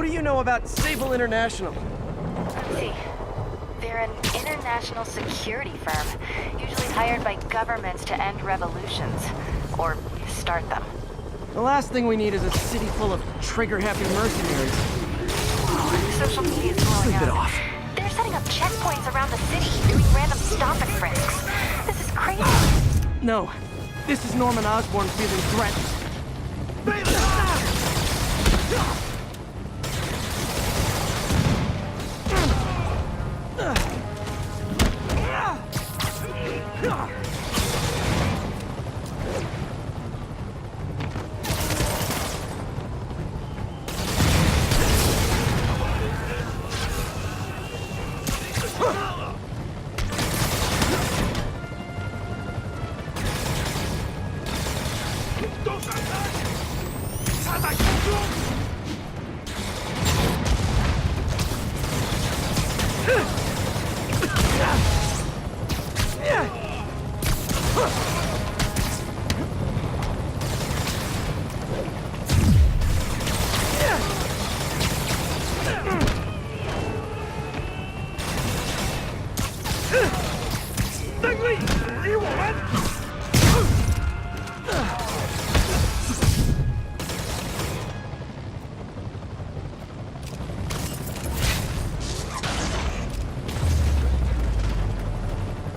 What do you know about Sable International? Let's see. They're an international security firm, usually hired by governments to end revolutions. Or start them. The last thing we need is a city full of trigger-happy mercenaries. Social media is blowing Sleep it up. off. They're setting up checkpoints around the city, doing random stop and frisks. This is crazy. No. This is Norman Osborn feeling threatened.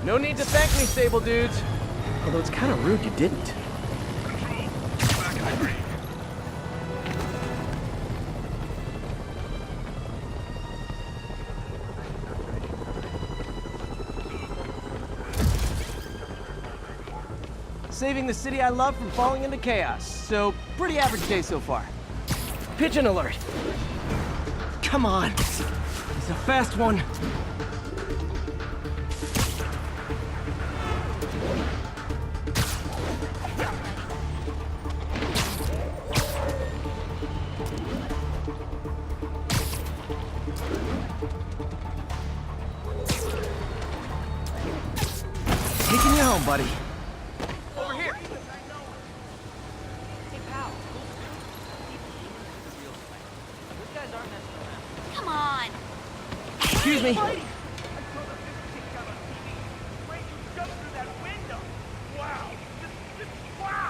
No need to thank me, Sable dudes. Although it's kind of rude you didn't. Saving the city I love from falling into chaos. So, pretty average day so far. Pigeon alert. Come on. It's a fast one. Taking you home, buddy. Over here. Hey, pal. Those guys aren't messing around. Come on. Excuse me.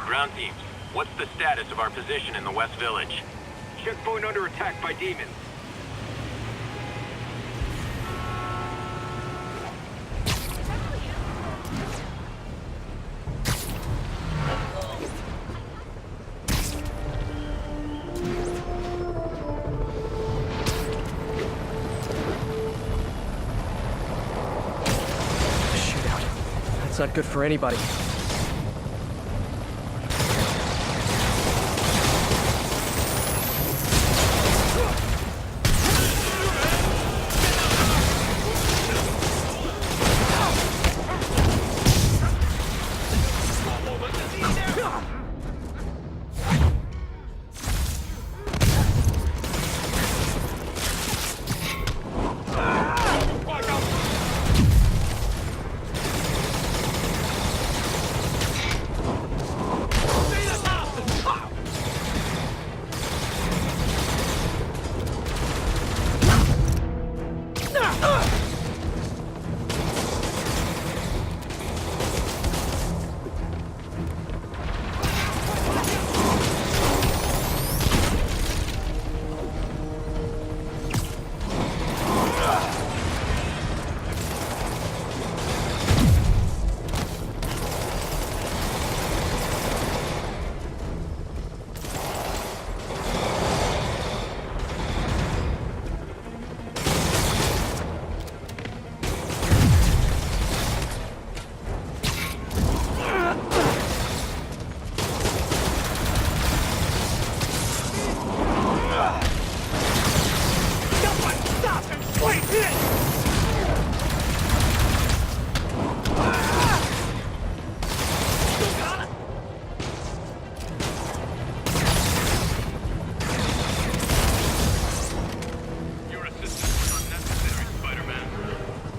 Ground teams, what's the status of our position in the West Village? Checkpoint under attack by demons. That's not good for anybody.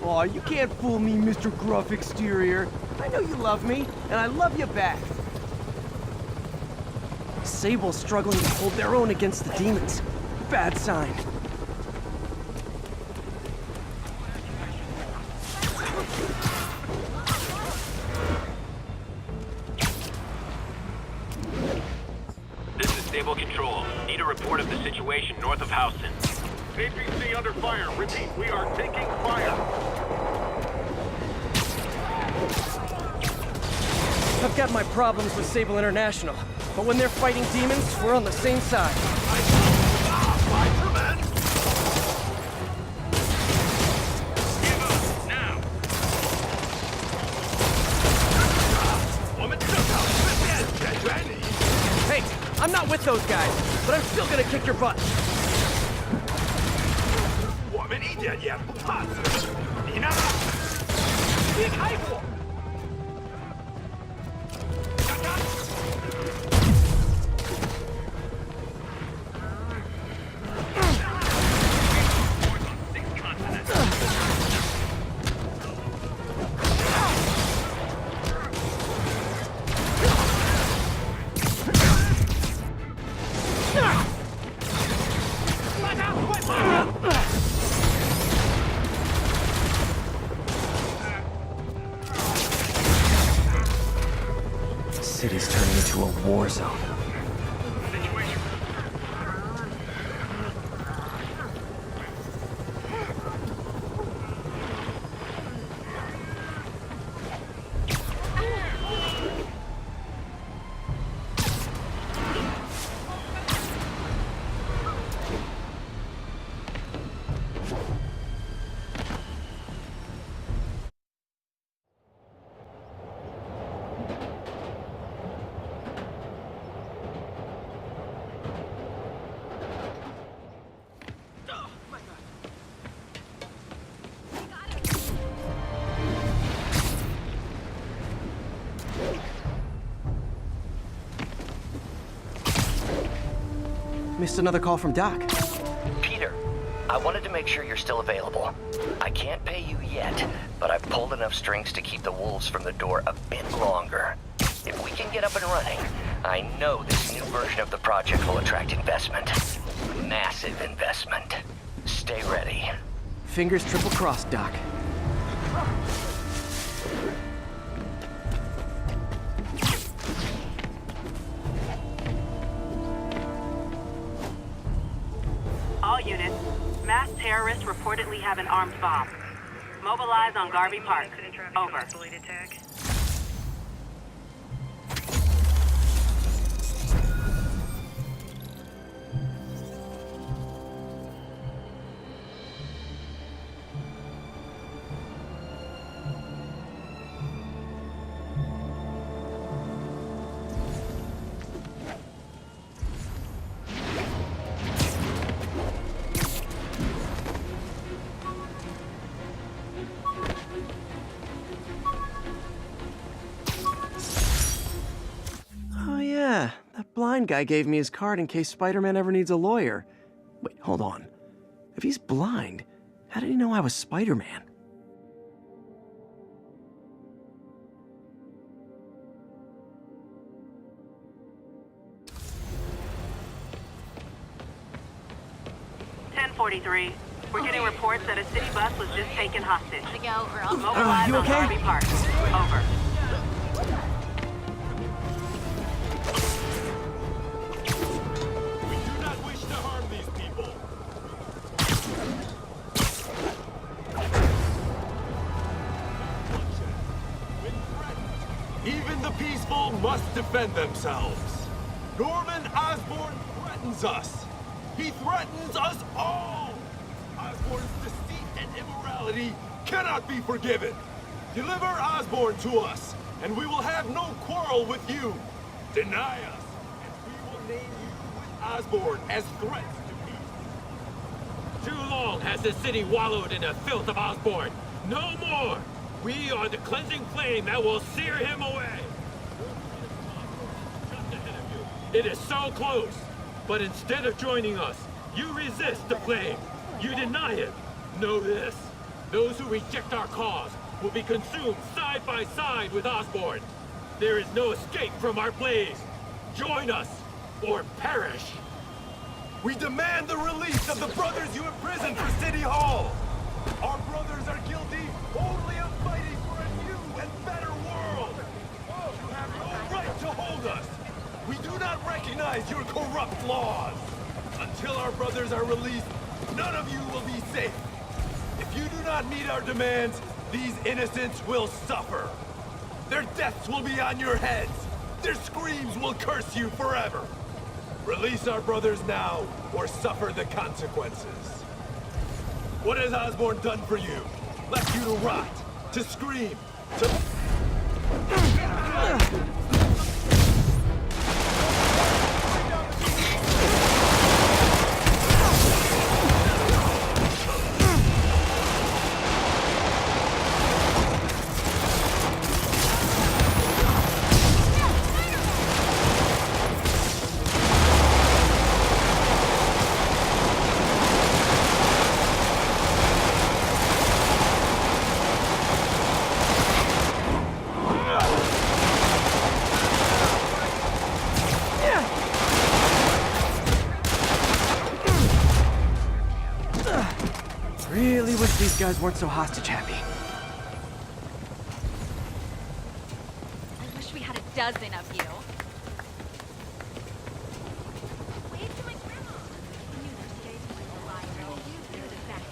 Aw, you can't fool me, Mr. Gruff Exterior. I know you love me, and I love you back. Sable's struggling to hold their own against the demons. Bad sign. This is Stable Control. Need a report of the situation north of Houston. APC under fire. Repeat, we are taking fire. I've got my problems with Sable International, but when they're fighting demons, we're on the same side. Hey, I'm not with those guys, but I'm still gonna kick your butt. City's turning into a war zone. Missed another call from Doc. Peter, I wanted to make sure you're still available. I can't pay you yet, but I've pulled enough strings to keep the wolves from the door a bit longer. If we can get up and running, I know this new version of the project will attract investment. Massive investment. Stay ready. Fingers triple crossed, Doc. All units, masked terrorists reportedly have an armed bomb. Mobilize on Garvey Park. Over. That blind guy gave me his card in case Spider-Man ever needs a lawyer. Wait, hold on. If he's blind, how did he know I was Spider-Man? .43. We're getting reports that a city bus was just taken hostage. Mobilize you on okay? Garvey Park. Over. Even the peaceful must defend themselves. Norman Osborn threatens us. He threatens us all. Osborn's deceit and immorality cannot be forgiven. Deliver Osborn to us, and we will have no quarrel with you. Deny us, and we will name you with Osborn as threats to peace. Too long has the city wallowed in the filth of Osborn. No more! We are the cleansing flame that will sear him away! Just ahead of you. It is so close! But instead of joining us, you resist the flame. You deny it. Know this. Those who reject our cause will be consumed side by side with Osborn. There is no escape from our blaze. Join us, or perish! We demand the release of the brothers you imprisoned for City Hall! Our brothers are guilty only of fighting for a new and better world! You have no right to hold us! We do not recognize your corrupt laws! Until our brothers are released, none of you will be safe! If you do not meet our demands, these innocents will suffer! Their deaths will be on your heads! Their screams will curse you forever! Release our brothers now, or suffer the consequences. What has Osborn done for you? Left you to rot, to scream, to... Really wish these guys weren't so hostage happy. I wish we had a dozen of you. Wave to my grandma. I knew those days were alive. You're the best.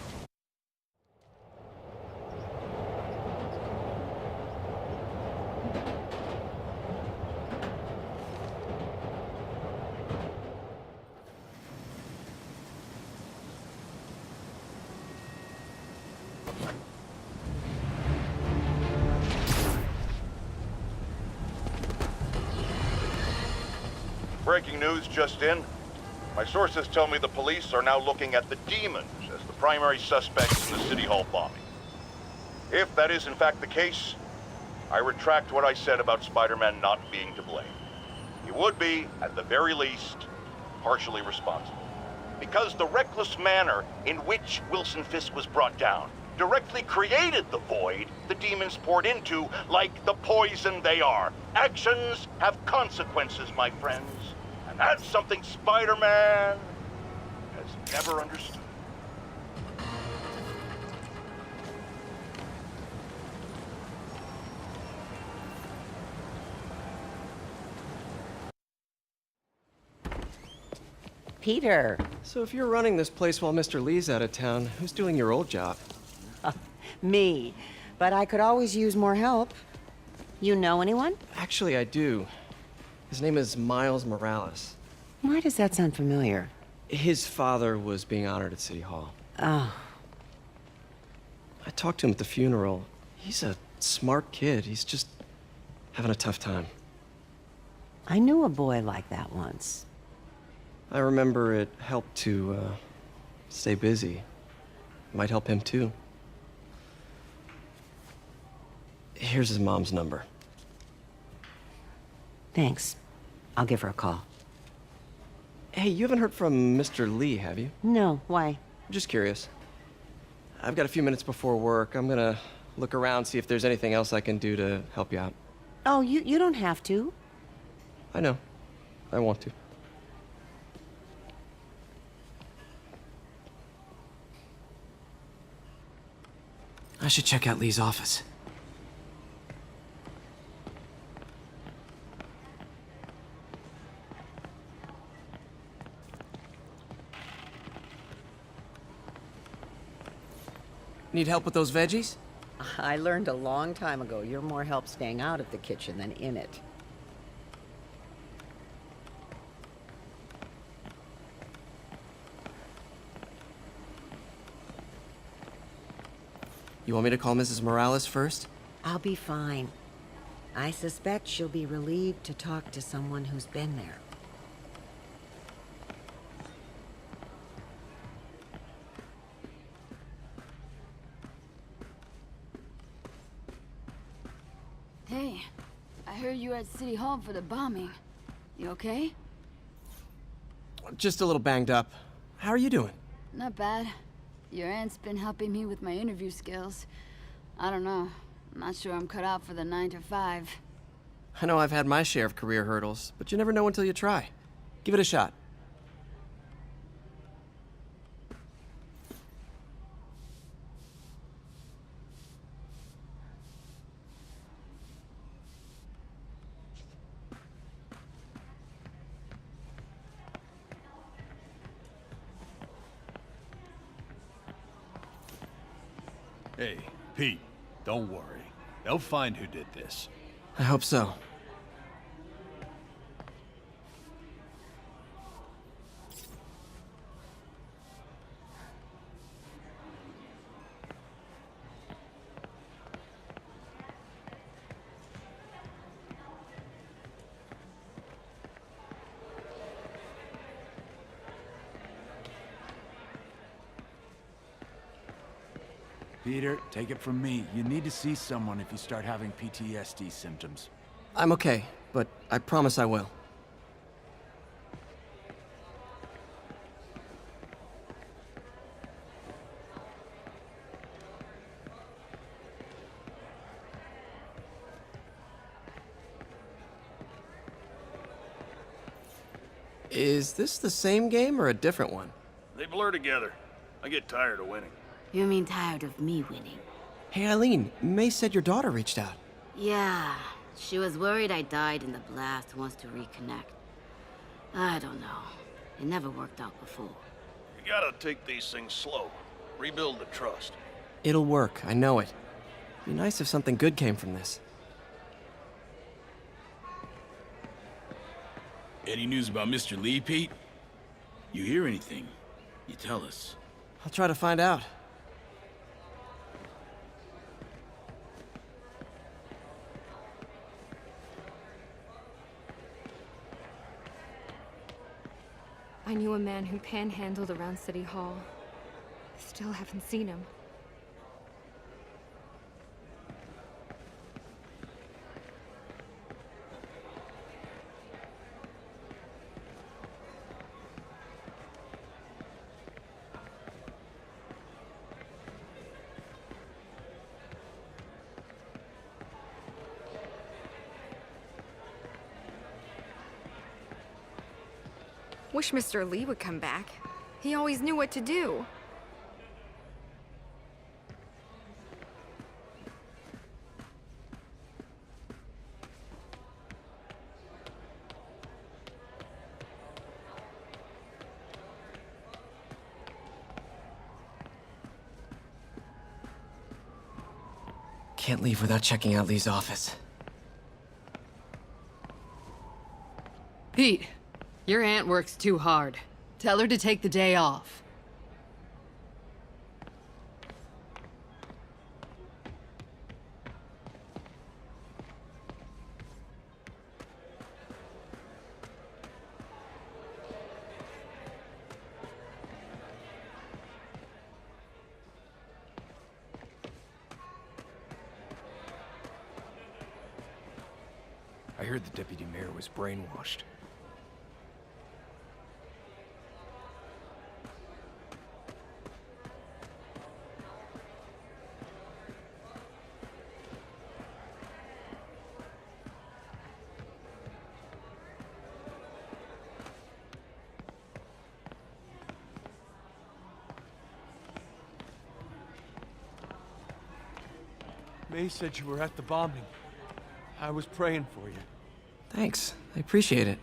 Breaking news just in. My sources tell me the police are now looking at the demons as the primary suspects in the City Hall bombing. If that is in fact the case, I retract what I said about Spider-Man not being to blame. He would be, at the very least, partially responsible. Because the reckless manner in which Wilson Fisk was brought down directly created the void the demons poured into, like the poison they are. Actions have consequences, my friends. And that's something Spider-Man has never understood. Peter. So if you're running this place while Mr. Lee's out of town, who's doing your old job? Me. But I could always use more help. You know anyone? Actually, I do. His name is Miles Morales. Why does that sound familiar? His father was being honored at City Hall. Oh. I talked to him at the funeral. He's a smart kid. He's just having a tough time. I knew a boy like that once. I remember it helped to stay busy. Might help him too. Here's his mom's number. Thanks. I'll give her a call. Hey, you haven't heard from Mr. Lee, have you? No, why? Just curious. I've got a few minutes before work. I'm gonna look around, see if there's anything else I can do to help you out. Oh, you don't have to. I know. I want to. I should check out Lee's office. Need help with those veggies? I learned a long time ago you're more help staying out of the kitchen than in it. You want me to call Mrs. Morales first? I'll be fine. I suspect she'll be relieved to talk to someone who's been there. Hey, I heard you were at City Hall for the bombing. You okay? Just a little banged up. How are you doing? Not bad. Your aunt's been helping me with my interview skills. I don't know. I'm not sure I'm cut out for the 9 to 5. I know I've had my share of career hurdles, but you never know until you try. Give it a shot. Hey, Pete, don't worry. They'll find who did this. I hope so. Peter, take it from me. You need to see someone if you start having PTSD symptoms. I'm okay, but I promise I will. Is this the same game or a different one? They blur together. I get tired of winning. You mean tired of me winning? Hey, Eileen, May said your daughter reached out. Yeah, she was worried I died in the blast, wants to reconnect. I don't know. It never worked out before. You gotta take these things slow. Rebuild the trust. It'll work, I know it. Be nice if something good came from this. Any news about Mr. Lee, Pete? You hear anything? You tell us. I'll try to find out. I knew a man who panhandled around City Hall. Still haven't seen him. Wish Mr. Lee would come back. He always knew what to do. Can't leave without checking out Lee's office. Pete, your aunt works too hard. Tell her to take the day off. I heard the deputy mayor was brainwashed. May said you were at the bombing. I was praying for you. Thanks. I appreciate it.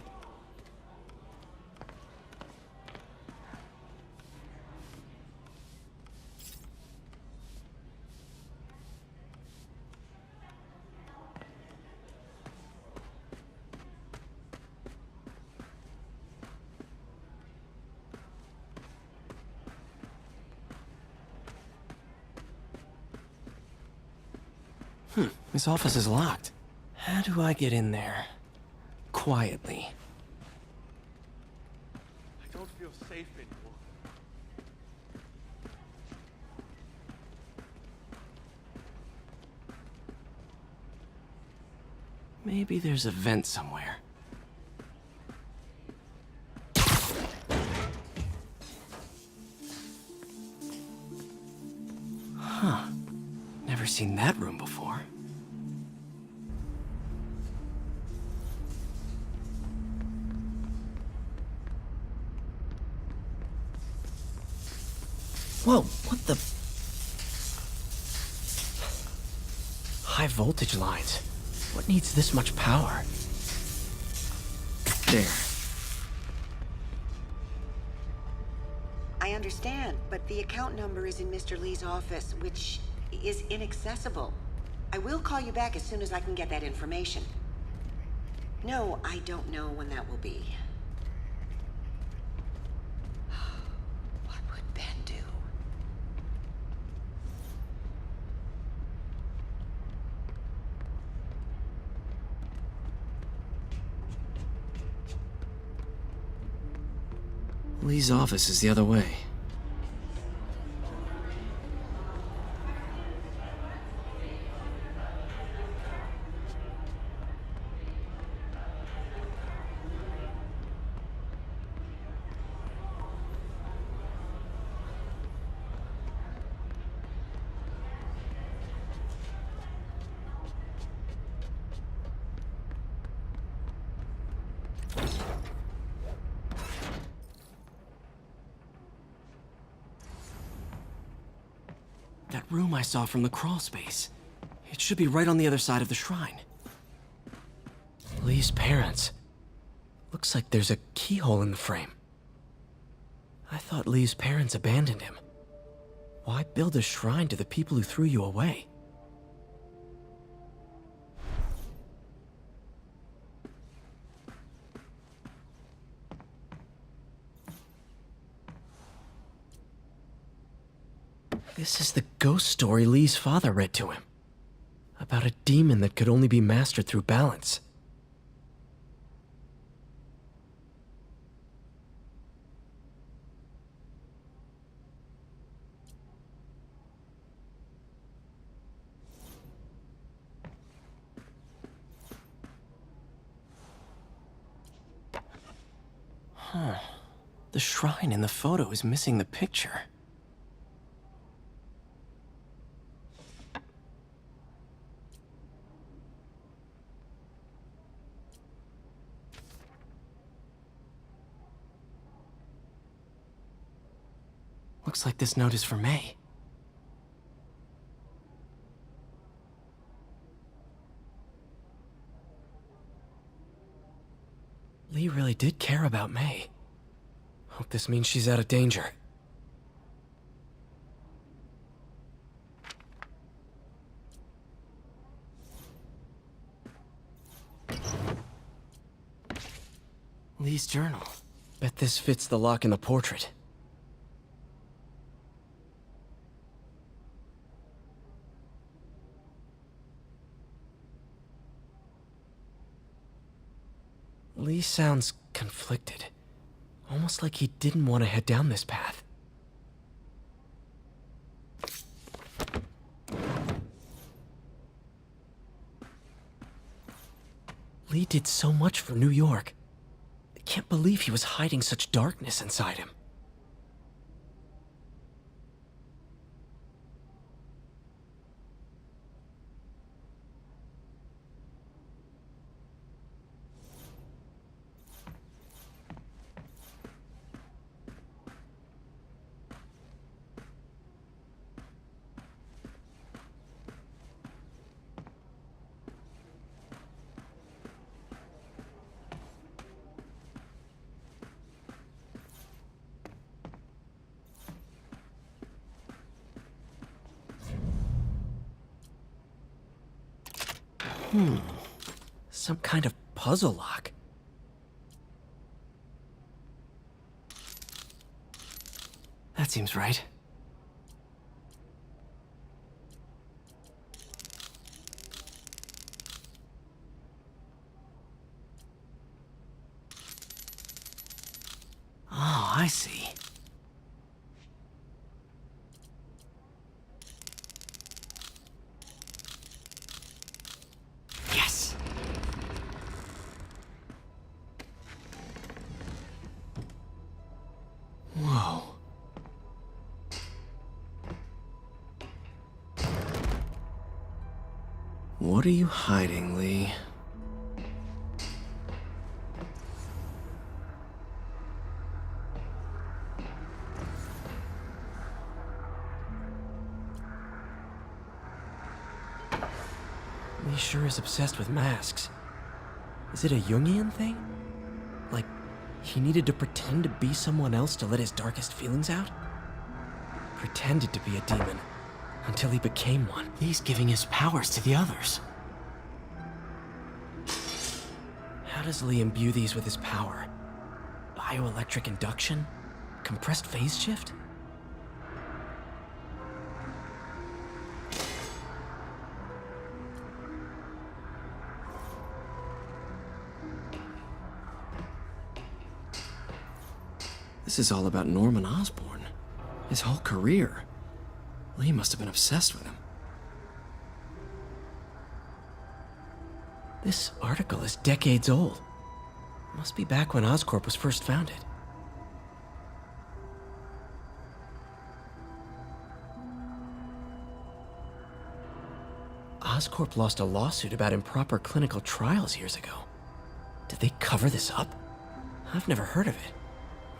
This office is locked. How do I get in there? Quietly. I don't feel safe anymore. Maybe there's a vent somewhere. Huh. Never seen that room before. Whoa, what the? High voltage lines. What needs this much power? There. I understand, but the account number is in Mr. Lee's office, which is inaccessible. I will call you back as soon as I can get that information. No, I don't know when that will be. What would Ben do? Lee's office is the other way. That room I saw from the crawl space. It should be right on the other side of the shrine. Lee's parents. Looks like there's a keyhole in the frame. I thought Lee's parents abandoned him. Why build a shrine to the people who threw you away? This is the ghost story Lee's father read to him. About a demon that could only be mastered through balance. Huh. The shrine in the photo is missing the picture. Looks like this note is for May. Lee really did care about May. Hope this means she's out of danger. Lee's journal. Bet this fits the lock in the portrait. Lee sounds conflicted. Almost like he didn't want to head down this path. Lee did so much for New York. I can't believe he was hiding such darkness inside him. Some kind of puzzle lock. That seems right. Oh, I see. Whoa. What are you hiding, Lee? Lee sure is obsessed with masks. Is it a Jungian thing? Like, he needed to pretend to be someone else to let his darkest feelings out? Pretended to be a demon. until he became one. He's giving his powers to the others. How does Lee imbue these with his power? Bioelectric induction? Compressed phase shift? This is all about Norman Osborn. His whole career. Lee must have been obsessed with him. This article is decades old. Must be back when Oscorp was first founded. Oscorp lost a lawsuit about improper clinical trials years ago. Did they cover this up? I've never heard of it.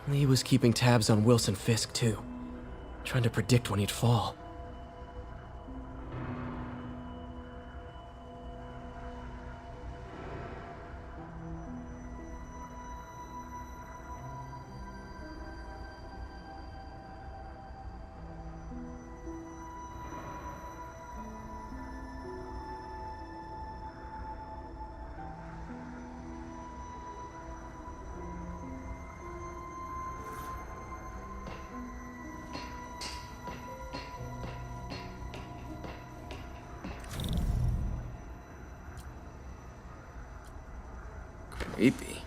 Lee was keeping tabs on Wilson Fisk, too. Trying to predict when he'd fall. Creepy.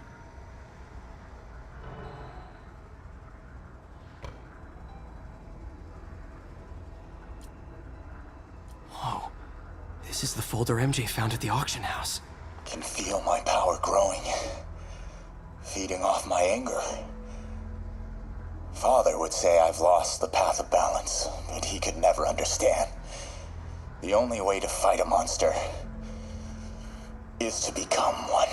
Whoa. This is the folder MJ found at the auction house. Can feel my power growing. Feeding off my anger. Father would say I've lost the path of balance, but he could never understand. The only way to fight a monster is to become one.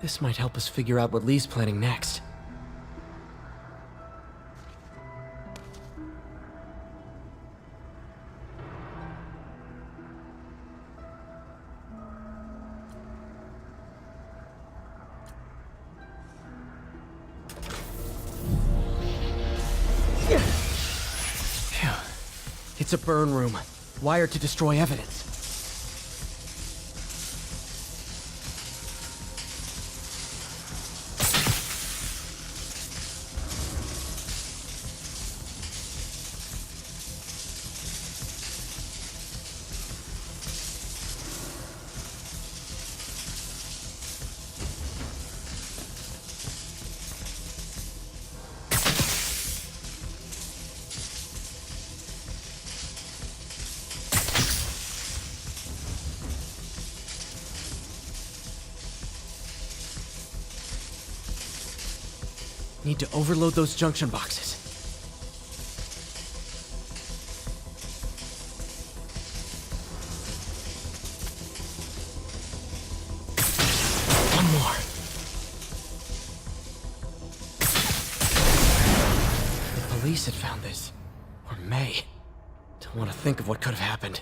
This might help us figure out what Lee's planning next. Phew. It's a burn room, wired to destroy evidence. Need to overload those junction boxes. One more. The police had found this. Or may. Don't want to think of what could have happened.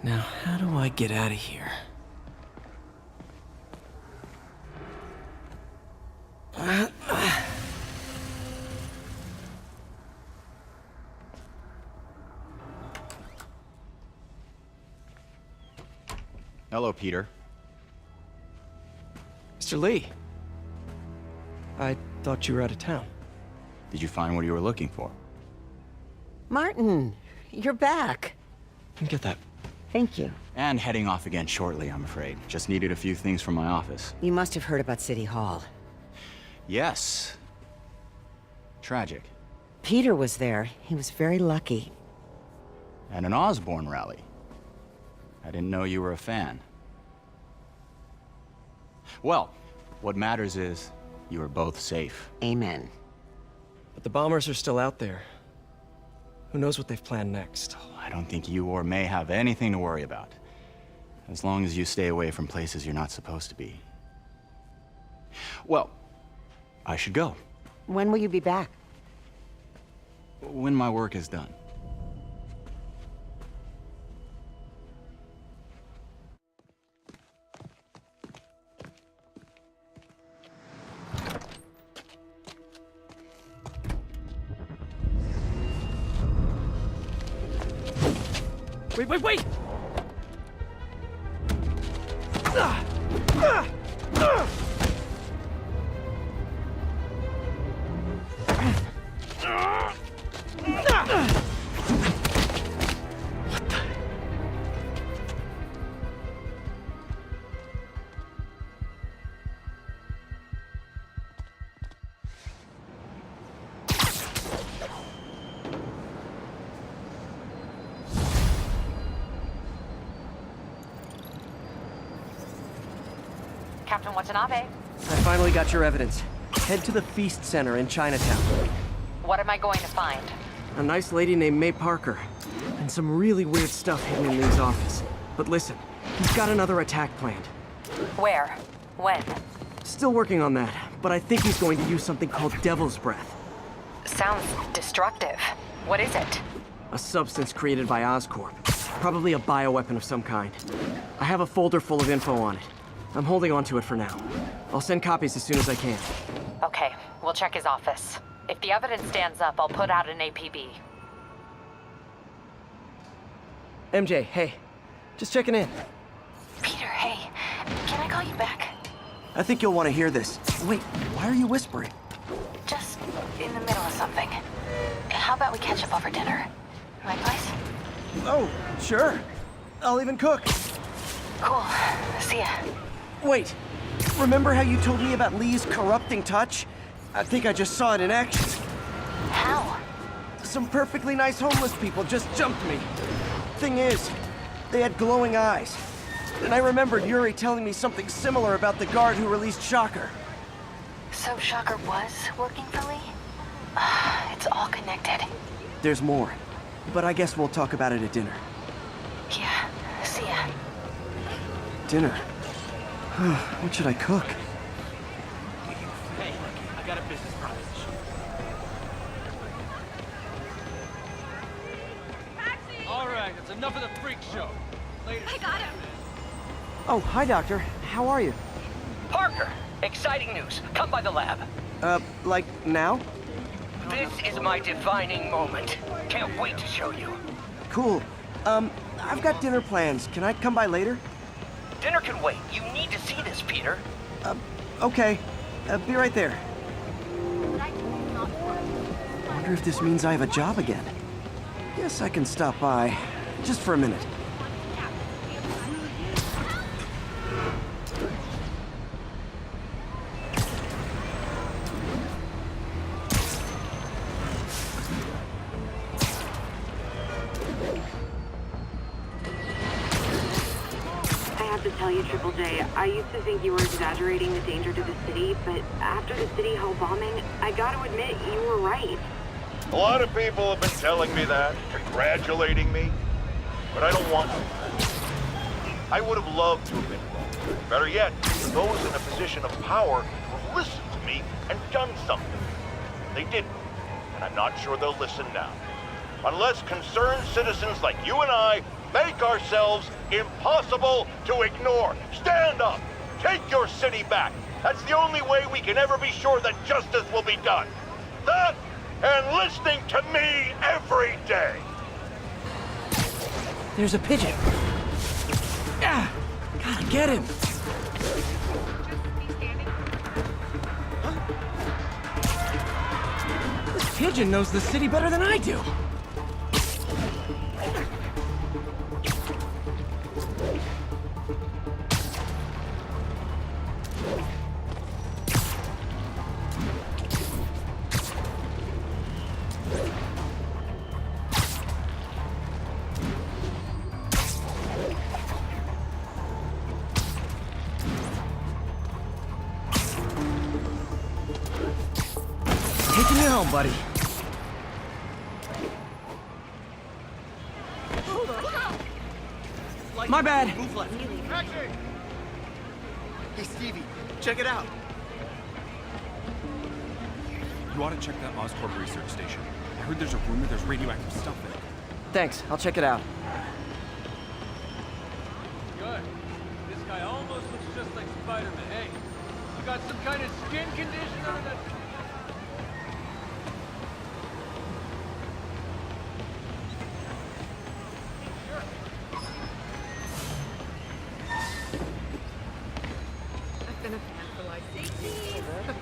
Now, how do I get out of here? Hello, Peter. Mr. Lee. I thought you were out of town. Did you find what you were looking for? Martin, you're back. Get that. Thank you. And heading off again shortly, I'm afraid. Just needed a few things from my office. You must have heard about City Hall. Yes. Tragic. Peter was there. He was very lucky. At an Osborn rally. I didn't know you were a fan. Well, what matters is you are both safe. Amen. But the bombers are still out there. Who knows what they've planned next? I don't think you or May have anything to worry about. As long as you stay away from places you're not supposed to be. Well, I should go. When will you be back? when my work is done. Wait! Captain Watanabe, I finally got your evidence. Head to the Feast Center in Chinatown. what am I going to find? A nice lady named May Parker. And some really weird stuff hidden in Lee's office. But listen, he's got another attack planned. Where? When? Still working on that, but I think he's going to use something called Devil's Breath. Sounds destructive. What is it? A substance created by Oscorp. Probably a bioweapon of some kind. I have a folder full of info on it. I'm holding on to it for now. I'll send copies as soon as I can. Okay, we'll check his office. If the evidence stands up, I'll put out an APB. MJ, hey. Just checking in. Peter, hey. Can I call you back? I think you'll want to hear this. Wait, why are you whispering? Just in the middle of something. How about we catch up over dinner? My place? Oh, sure. I'll even cook. Cool. See ya. Wait, remember how you told me about Lee's corrupting touch? I think I just saw it in action. How? Some perfectly nice homeless people just jumped me. Thing is, they had glowing eyes. And I remembered Yuri telling me something similar about the guard who released Shocker. So Shocker was working for Lee? It's all connected. There's more, but I guess we'll talk about it at dinner. Yeah, see ya. Dinner? What should I cook? Hey, I got a business proposition. All right, that's enough of the freak show. Later. I got him. Oh, hi, Doctor. How are you? Parker, exciting news. Come by the lab. Like now? This is my defining moment. Can't wait to show you. Cool. I've got dinner plans. Can I come by later? Dinner can wait. You need to see this, Peter. Okay. Be right there. Wonder if this means I have a job again. Guess I can stop by. Just for a minute. To tell you, Triple J, I used to think you were exaggerating the danger to the city, but after the City Hall bombing, I gotta admit, you were right. A lot of people have been telling me that, congratulating me, but I don't want to. I would have loved to have been wrong. Better yet, those in a position of power who have listened to me and done something. They didn't, and I'm not sure they'll listen now. Unless concerned citizens like you and I make ourselves impossible to ignore. Stand up! Take your city back! That's the only way we can ever be sure that justice will be done. That, and listening to me every day! There's a pigeon. Ah! Gotta get him! This pigeon knows the city better than I do. Taking you home, buddy. My bad. Move left. Hey, Stevie, check it out. You ought to check that Oscorp research station. I heard there's a rumor there's radioactive stuff in it. Thanks, I'll check it out. Good. This guy almost looks just like Spider-Man. Hey, you got some kind of skin condition under that... I've been a fan for like 18 years.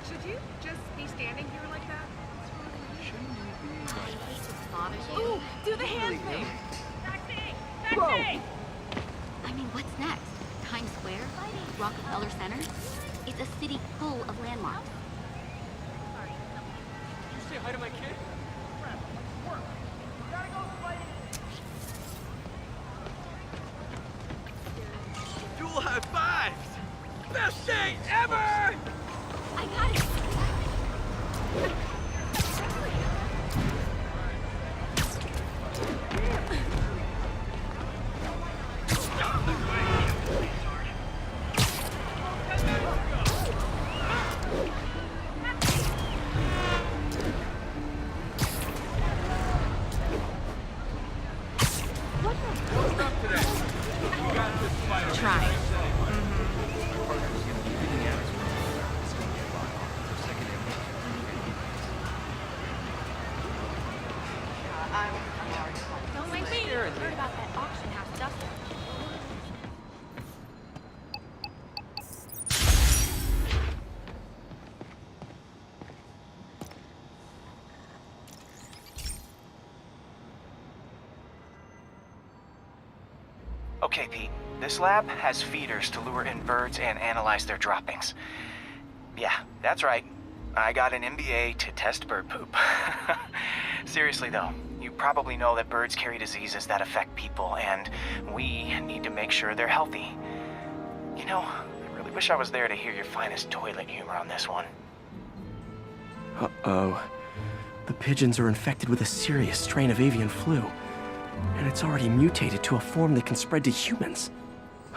Should you just be standing here like that? Ooh, do the hand thing! Taxi! I mean, what's next? Times Square? Rockefeller Center? It's a city full of landmarks. You say hi to my kid? Dual high fives! Best day ever! I got it! Try. Don't mind me. Heard about that auction house stuff. Okay, Pete. This lab has feeders to lure in birds and analyze their droppings. Yeah, that's right. I got an MBA to test bird poop. Seriously though, you probably know that birds carry diseases that affect people, and we need to make sure they're healthy. You know, I really wish I was there to hear your finest toilet humor on this one. Uh-oh. The pigeons are infected with a serious strain of avian flu. And it's already mutated to a form that can spread to humans.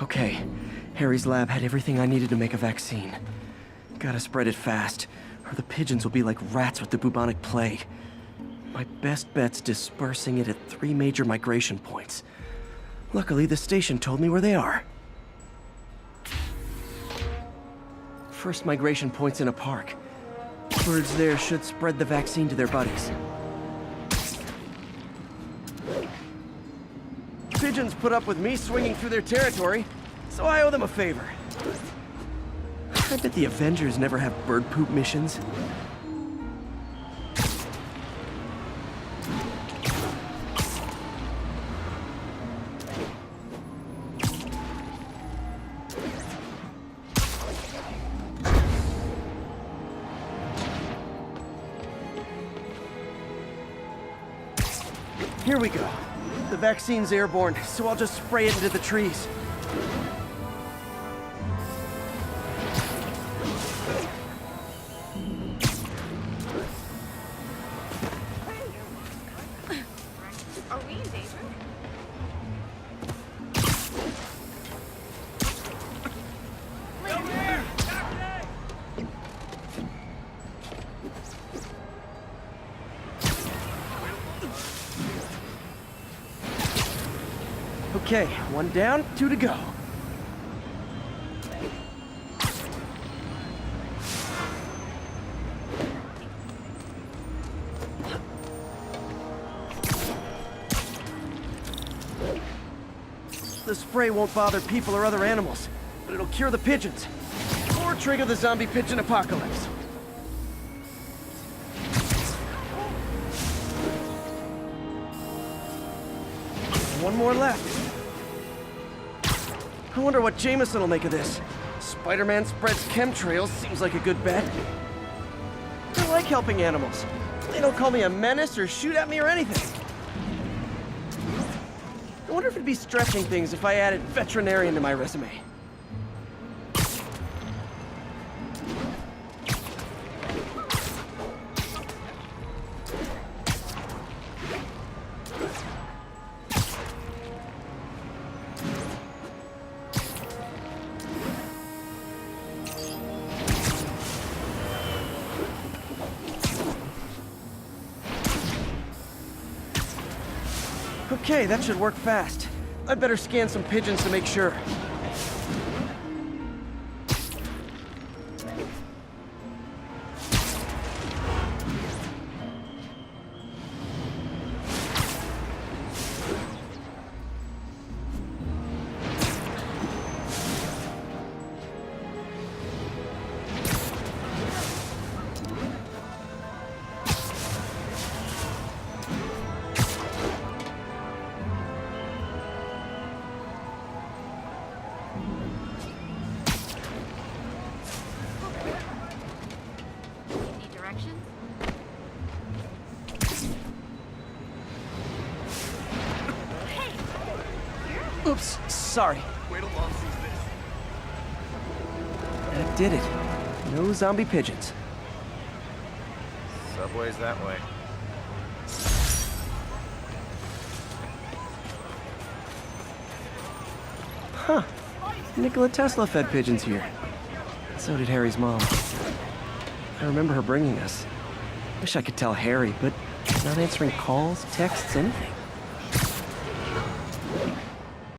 Okay, Harry's lab had everything I needed to make a vaccine. Gotta spread it fast, or the pigeons will be like rats with the bubonic plague. My best bet's dispersing it at 3 major migration points. Luckily, the station told me where they are. First migration point's in a park. Birds there should spread the vaccine to their buddies. Pigeons put up with me swinging through their territory, so I owe them a favor. I bet the Avengers never have bird poop missions. Here we go. The vaccine's airborne, so I'll just spray it into the trees. Are we in danger? Okay, 1 down, 2 to go. The spray won't bother people or other animals, but it'll cure the pigeons. Or trigger the zombie pigeon apocalypse. One more left. I wonder what Jameson will make of this. Spider-Man spreads chemtrails, seems like a good bet. I like helping animals. They don't call me a menace or shoot at me or anything. I wonder if it'd be stretching things if I added veterinarian to my resume. Okay, that should work fast. I'd better scan some pigeons to make sure. Need directions? Oops, sorry. Wait till Mom sees this. That did it. No zombie pigeons. Subway's that way. Huh. Nikola Tesla fed pigeons here. So did Harry's mom. I remember her bringing us. Wish I could tell Harry, but he's not answering calls, texts, anything.